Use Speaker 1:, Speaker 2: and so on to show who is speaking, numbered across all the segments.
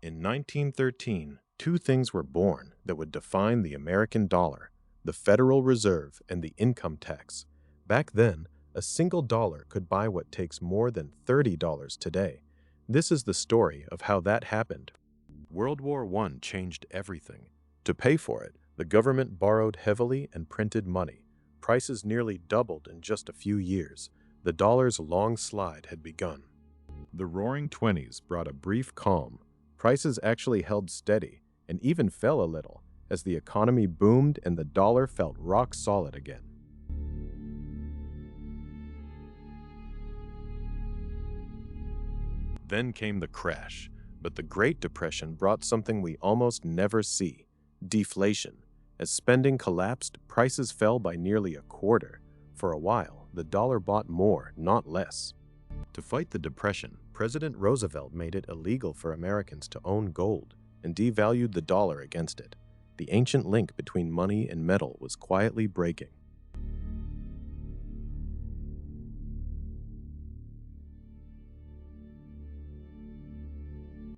Speaker 1: In 1913, two things were born that would define the American dollar: the Federal Reserve and the income tax. Back then, a single dollar could buy what takes more than $30 today. This is the story of how that happened. World War I changed everything. To pay for it, the government borrowed heavily and printed money. Prices nearly doubled in just a few years. The dollar's long slide had begun. The Roaring Twenties brought a brief calm. Prices actually held steady and even fell a little as the economy boomed and the dollar felt rock solid again. Then came the crash, but the Great Depression brought something we almost never see: deflation. As spending collapsed, prices fell by nearly a quarter. For a while, the dollar bought more, not less. To fight the Depression, President Roosevelt made it illegal for Americans to own gold and devalued the dollar against it. The ancient link between money and metal was quietly breaking.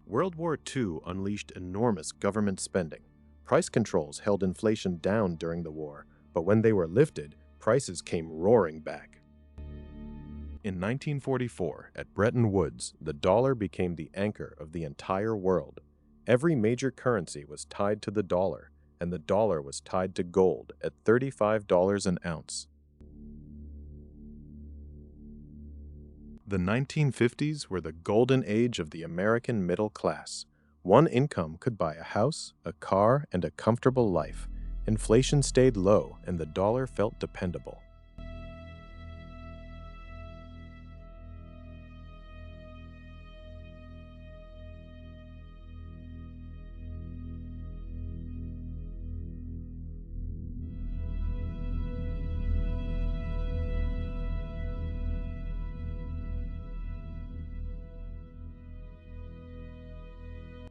Speaker 1: World War II unleashed enormous government spending. Price controls held inflation down during the war, but when they were lifted, prices came roaring back. In 1944, at Bretton Woods, the dollar became the anchor of the entire world. Every major currency was tied to the dollar, and the dollar was tied to gold at $35 an ounce. The 1950s were the golden age of the American middle class. One income could buy a house, a car, and a comfortable life. Inflation stayed low, and the dollar felt dependable.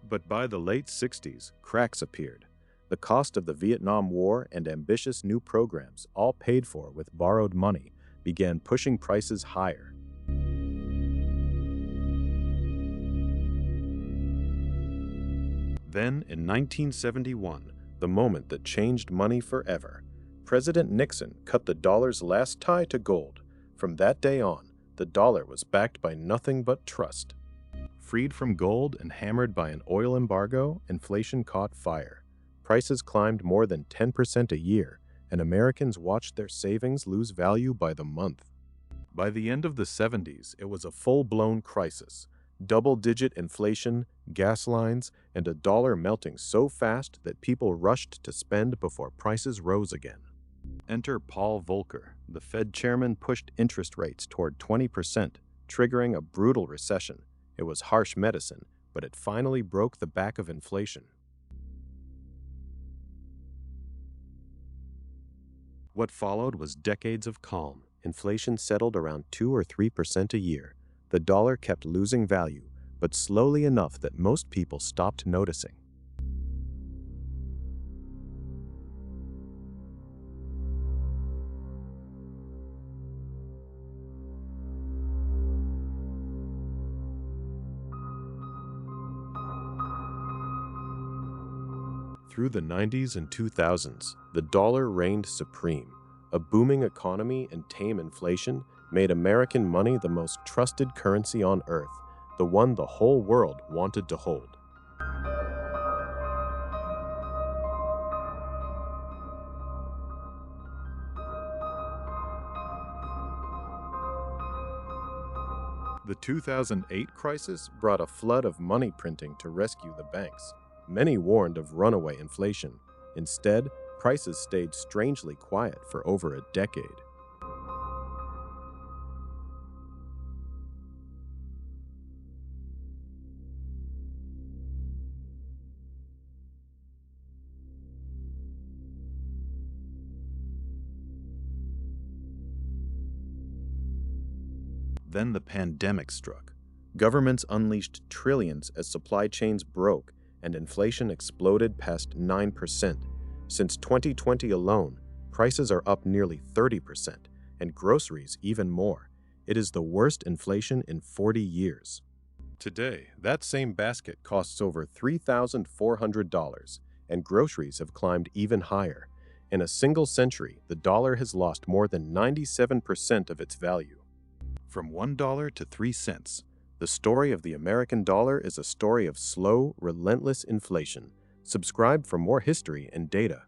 Speaker 1: But by the late 60s, cracks appeared. The cost of the Vietnam War and ambitious new programs, all paid for with borrowed money, began pushing prices higher. Then, in 1971, the moment that changed money forever, President Nixon cut the dollar's last tie to gold. From that day on, the dollar was backed by nothing but trust. Freed from gold and hammered by an oil embargo, inflation caught fire. Prices climbed more than 10% a year, and Americans watched their savings lose value by the month. By the end of the 70s, it was a full-blown crisis. Double-digit inflation, gas lines, and a dollar melting so fast that people rushed to spend before prices rose again. Enter Paul Volcker. The Fed chairman pushed interest rates toward 20%, triggering a brutal recession. It was harsh medicine, but it finally broke the back of inflation. What followed was decades of calm. Inflation settled around 2 or 3% a year. The dollar kept losing value, but slowly enough that most people stopped noticing. Through the 90s and 2000s, the dollar reigned supreme. A booming economy and tame inflation made American money the most trusted currency on earth, the one the whole world wanted to hold. The 2008 crisis brought a flood of money printing to rescue the banks. Many warned of runaway inflation. Instead, prices stayed strangely quiet for over a decade. Then the pandemic struck. Governments unleashed trillions as supply chains broke, and inflation exploded past 9%. Since 2020 alone, prices are up nearly 30%, and groceries even more. It is the worst inflation in 40 years. Today, that same basket costs over $3,400, and groceries have climbed even higher. In a single century, the dollar has lost more than 97% of its value. From $1 to 3 cents, the story of the American dollar is a story of slow, relentless inflation. Subscribe for more history and data.